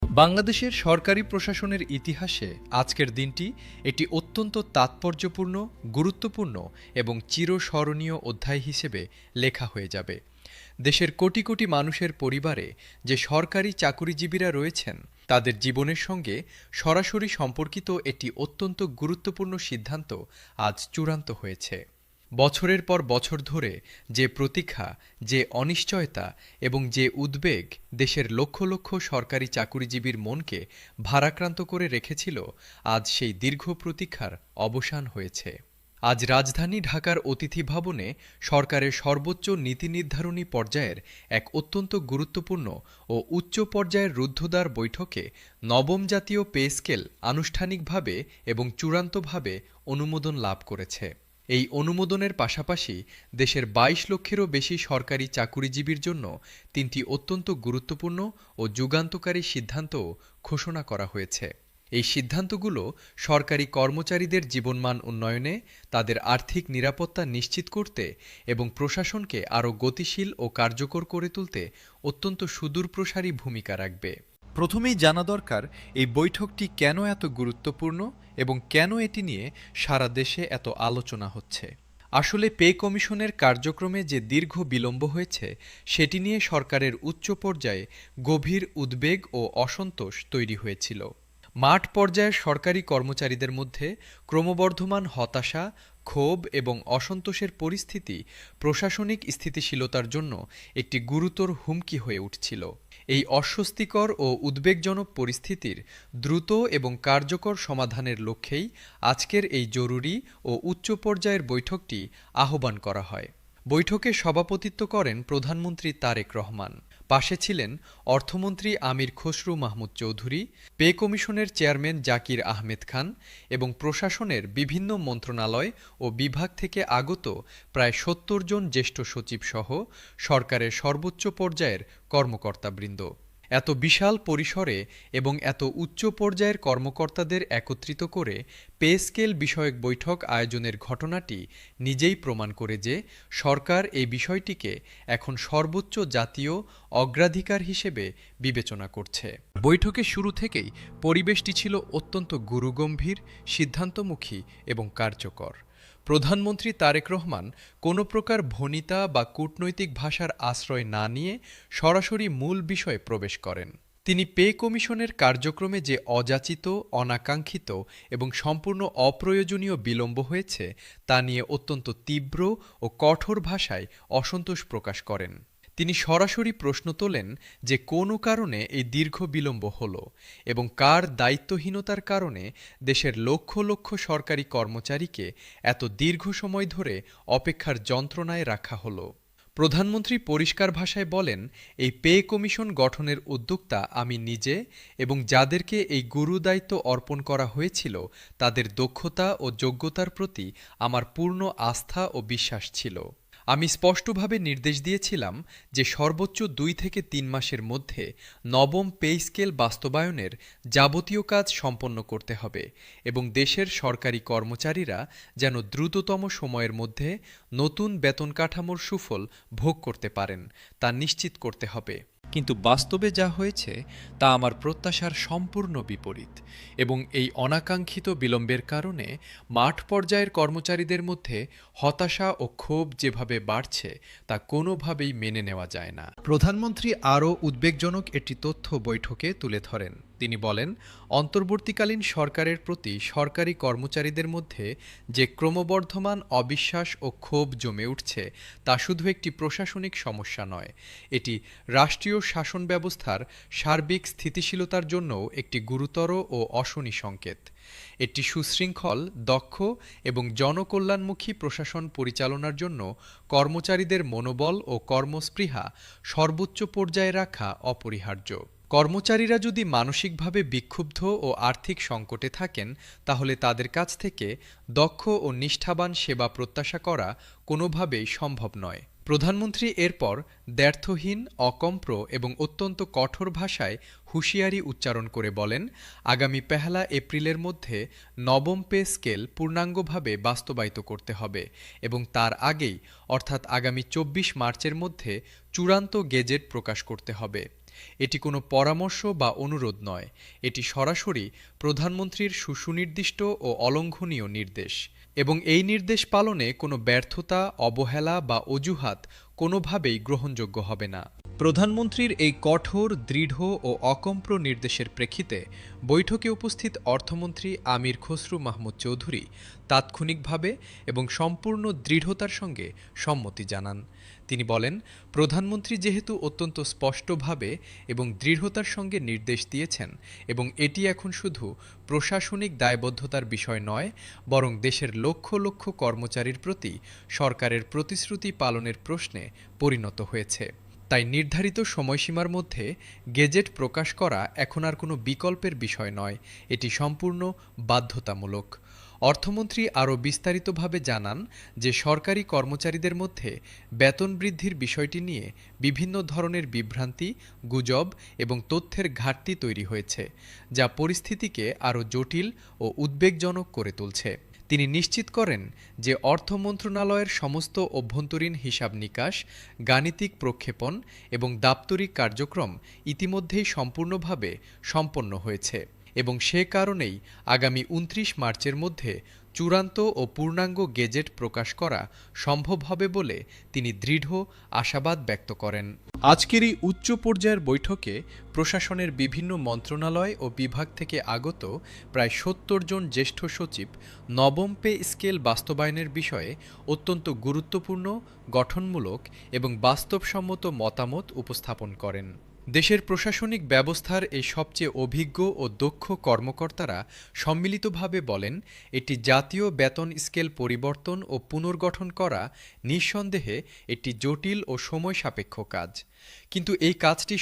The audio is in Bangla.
বাংলাদেশের সরকারি প্রশাসনের ইতিহাসে আজকের দিনটি একটি অত্যন্ত তাৎপর্যপূর্ণ, গুরুত্বপূর্ণ এবং চিরস্মরণীয় অধ্যায় হিসেবে লেখা হয়ে যাবে। দেশের কোটি কোটি মানুষের পরিবারে যে সরকারি চাকুরিজীবীরা রয়েছেন, তাদের জীবনের সঙ্গে সরাসরি সম্পর্কিত একটি অত্যন্ত গুরুত্বপূর্ণ সিদ্ধান্ত আজ চূড়ান্ত হয়েছে। বছরের পর বছর ধরে যে প্রতীক্ষা, যে অনিশ্চয়তা এবং যে উদ্বেগ দেশের লক্ষ লক্ষ সরকারি চাকুরিজীবীর মনকে ভারাক্রান্ত করে রেখেছিল, আজ সেই দীর্ঘ প্রতীক্ষার অবসান হয়েছে। আজ রাজধানী ঢাকার অতিথি ভবনে সরকারের সর্বোচ্চ নীতি নির্ধারণী পর্যায়ের এক অত্যন্ত গুরুত্বপূর্ণ ও উচ্চ পর্যায়ের রুদ্ধদ্বার বৈঠকে নবম জাতীয় পে স্কেল আনুষ্ঠানিকভাবে এবং চূড়ান্তভাবে অনুমোদন লাভ করেছে। এই অনুমোদনের পাশাপাশি দেশের ২২ লক্ষেরও বেশি সরকারি চাকুরিজীবীর জন্য ৩টি অত্যন্ত গুরুত্বপূর্ণ ও যুগান্তকারী সিদ্ধান্তও ঘোষণা করা হয়েছে। এই সিদ্ধান্তগুলো সরকারি কর্মচারীদের জীবনমান উন্নয়নে, তাদের আর্থিক নিরাপত্তা নিশ্চিত করতে এবং প্রশাসনকে আরও গতিশীল ও কার্যকর করে তুলতে অত্যন্ত সুদূরপ্রসারী ভূমিকা রাখবে। প্রথমেই জানা দরকার এই বৈঠকটি কেন এত গুরুত্বপূর্ণ এবং কেন এটি নিয়ে সারা দেশে এত আলোচনা হচ্ছে। আসলে পে কমিশনের কার্যক্রমে যে দীর্ঘ বিলম্ব হয়েছে, সেটি নিয়ে সরকারের উচ্চ পর্যায়ে গভীর উদ্বেগ ও অসন্তোষ তৈরি হয়েছিল। মাঠ পর্যায়ের সরকারি কর্মচারীদের মধ্যে ক্রমবর্ধমান হতাশা, ক্ষোভ এবং অসন্তোষের পরিস্থিতি প্রশাসনিক স্থিতিশীলতার জন্য একটি গুরুতর হুমকি হয়ে উঠছিল। এই অস্বস্তিকর ও উদ্বেগজনক পরিস্থিতির দ্রুত এবং কার্যকর সমাধানের লক্ষ্যেই আজকের এই জরুরি ও উচ্চ পর্যায়ের বৈঠকটি আহ্বান করা হয়। বৈঠকে সভাপতিত্ব করেন প্রধানমন্ত্রী তারেক রহমান। পাশে ছিলেন অর্থমন্ত্রী আমির খসরু মাহমুদ চৌধুরী, পে কমিশনের চেয়ারম্যান জাকির আহমেদ খান এবং প্রশাসনের বিভিন্ন মন্ত্রণালয় ও বিভাগ থেকে আগত প্রায় ৭০ জন জ্যেষ্ঠ সচিব সহ সরকারের সর্বোচ্চ পর্যায়ের কর্মকর্তাবৃন্দ। এত বিশাল পরিসরে এবং এত উচ্চ পর্যায়ের কর্মকর্তাদের একত্রিত করে পে স্কেল বিষয়ক বৈঠক আয়োজনের ঘটনাটি নিজেই প্রমাণ করে যে সরকার এই বিষয়টিকে এখন সর্বোচ্চ জাতীয় অগ্রাধিকার হিসেবে বিবেচনা করছে। বৈঠকের শুরু থেকেই পরিবেশটি ছিল অত্যন্ত গুরুগম্ভীর, সিদ্ধান্তমুখী এবং কার্যকর। প্রধানমন্ত্রী তারেক রহমান কোনো প্রকার ভণিতা বা কূটনৈতিক ভাষার আশ্রয় না নিয়ে সরাসরি মূল বিষয়ে প্রবেশ করেন। তিনি পে কমিশনের কার্যক্রমে যে অযাচিত, অনাকাঙ্ক্ষিত এবং সম্পূর্ণ অপ্রয়োজনীয় বিলম্ব হয়েছে, তা নিয়ে অত্যন্ত তীব্র ও কঠোর ভাষায় অসন্তোষ প্রকাশ করেন। তিনি সরাসরি প্রশ্ন তোলেন যে কোনো কারণে এই দীর্ঘ বিলম্ব হলো এবং কার দায়িত্বহীনতার কারণে দেশের লক্ষ লক্ষ সরকারি কর্মচারীকে এত দীর্ঘ সময় ধরে অপেক্ষার যন্ত্রণায় রাখা হলো। প্রধানমন্ত্রী পরিষ্কার ভাষায় বলেন, এই পে কমিশন গঠনের উদ্যোক্তা আমি নিজে এবং যাদেরকে এই গুরুদায়িত্ব অর্পণ করা হয়েছিল তাদের দক্ষতা ও যোগ্যতার প্রতি আমার পূর্ণ আস্থা ও বিশ্বাস ছিল। আমি স্পষ্টভাবে নির্দেশ দিয়েছিলাম যে সর্বোচ্চ ২ থেকে ৩ মাসের মধ্যে নবম পে স্কেল বাস্তবায়নের যাবতীয় কাজ সম্পন্ন করতে হবে এবং দেশের সরকারি কর্মচারীরা যেন দ্রুততম সময়ের মধ্যে নতুন বেতন কাঠামোর সুফল ভোগ করতে পারেন, তা নিশ্চিত করতে হবে। কিন্তু বাস্তবে যা হয়েছে তা আমার প্রত্যাশার সম্পূর্ণ বিপরীত এবং এই অনাকাঙ্ক্ষিত বিলম্বের কারণে মাঠ পর্যায়ের কর্মচারীদের মধ্যে হতাশা ও ক্ষোভ যেভাবে বাড়ছে তা কোনোভাবেই মেনে নেওয়া যায় না। প্রধানমন্ত্রী আরও উদ্বেগজনক একটি তথ্য বৈঠকে তুলে ধরেন। তিনি বলেন, অন্তর্বর্তীকালীন সরকারের প্রতি সরকারি কর্মচারীদের মধ্যে যে ক্রমবর্ধমান অবিশ্বাস ও ক্ষোভ জমে উঠছে তা শুধু একটি প্রশাসনিক সমস্যা নয়, এটি রাষ্ট্রীয় শাসন ব্যবস্থার সার্বিক স্থিতিশীলতার জন্যও একটি গুরুতর ও অশনি সংকেত। একটি সুশৃঙ্খল, দক্ষ এবং জনকল্যাণমুখী প্রশাসন পরিচালনার জন্য কর্মচারীদের মনোবল ও কর্মস্পৃহা সর্বোচ্চ পর্যায়ে রাখা অপরিহার্য। কর্মচারীরা যদি মানসিকভাবে বিক্ষুব্ধ ও আর্থিক সংকটে থাকেন, তাহলে তাদের কাছ থেকে দক্ষ ও নিষ্ঠাবান সেবা প্রত্যাশা করা কোনোভাবেই সম্ভব নয়। প্রধানমন্ত্রী এরপর দ্ব্যর্থহীন, অকম্প্র এবং অত্যন্ত কঠোর ভাষায় হুঁশিয়ারি উচ্চারণ করে বলেন, আগামী ১ এপ্রিলের মধ্যে নবম পে স্কেল পূর্ণাঙ্গভাবে বাস্তবায়িত করতে হবে এবং তার আগেই অর্থাৎ আগামী ২৪ মার্চের মধ্যে চূড়ান্ত গেজেট প্রকাশ করতে হবে। এটি কোনো পরামর্শ বা অনুরোধ নয়, এটি সরাসরি প্রধানমন্ত্রীর সুনির্দিষ্ট ও অলঙ্ঘনীয় নির্দেশ। এবং এই নির্দেশ পালনে কোনো ব্যর্থতা, অবহেলা বা অজুহাত কোনোভাবেই গ্রহণযোগ্য হবে না। প্রধানমন্ত্রীর এই কঠোর, দৃঢ় ও অকম্প্র নির্দেশের প্রেক্ষিতে বৈঠকে উপস্থিত অর্থমন্ত্রী আমির খসরু মাহমুদ চৌধুরী তাৎক্ষণিকভাবে এবং সম্পূর্ণ দৃঢ়তার সঙ্গে সম্মতি জানান। তিনি বলেন, প্রধানমন্ত্রী যেহেতু অত্যন্ত স্পষ্টভাবে এবং দৃঢ়তার সঙ্গে নির্দেশ দিয়েছেন এবং এটি এখন শুধু প্রশাসনিক দায়বদ্ধতার বিষয় নয়, বরং দেশের লক্ষ লক্ষ কর্মচারীর প্রতি সরকারের প্রতিশ্রুতি পালনের প্রশ্নে পরিণত হয়েছে, তাই নির্ধারিত সময়সীমার মধ্যে গেজেট প্রকাশ করা এখন আর কোনো বিকল্পের বিষয় নয়, এটি সম্পূর্ণ বাধ্যতামূলক। অর্থমন্ত্রী আরও বিস্তারিতভাবে জানান যে সরকারি কর্মচারীদের মধ্যে বেতন বৃদ্ধির বিষয়টি নিয়ে বিভিন্ন ধরনের বিভ্রান্তি, গুজব এবং তথ্যের ঘাটতি তৈরি হয়েছে, যা পরিস্থিতিকে আরও জটিল ও উদ্বেগজনক করে তুলছে। তিনি নিশ্চিত করেন যে অর্থ মন্ত্রণালয়ের সমস্ত অভ্যন্তরীণ হিসাব নিকাশ, গাণিতিক প্রক্ষেপণ এবং দাপ্তরিক কার্যক্রম ইতিমধ্যেই সম্পূর্ণভাবে সম্পন্ন হয়েছে এবং সে কারণেই আগামী ২৯ মার্চের মধ্যে চূড়ান্ত ও পূর্ণাঙ্গ গেজেট প্রকাশ করা সম্ভব হবে বলে তিনি দৃঢ় আশাবাদ ব্যক্ত করেন। আজকের এই উচ্চ পর্যায়ের বৈঠকে প্রশাসনের বিভিন্ন মন্ত্রণালয় ও বিভাগ থেকে আগত প্রায় ৭০ জন জ্যেষ্ঠ সচিব নবম পে স্কেল বাস্তবায়নের বিষয়ে অত্যন্ত গুরুত্বপূর্ণ, গঠনমূলক এবং বাস্তবসম্মত মতামত উপস্থাপন করেন। দেশের প্রশাসনিক ব্যবস্থার এই সবচেয়ে অভিজ্ঞ ও দক্ষ কর্মকর্তারা সম্মিলিতভাবে বলেন, এটি জাতীয় বেতন স্কেল পরিবর্তন ও পুনর্গঠন করা নিঃসন্দেহে একটি জটিল ও সময় সাপেক্ষ কাজ, কিন্তু এই কাজটি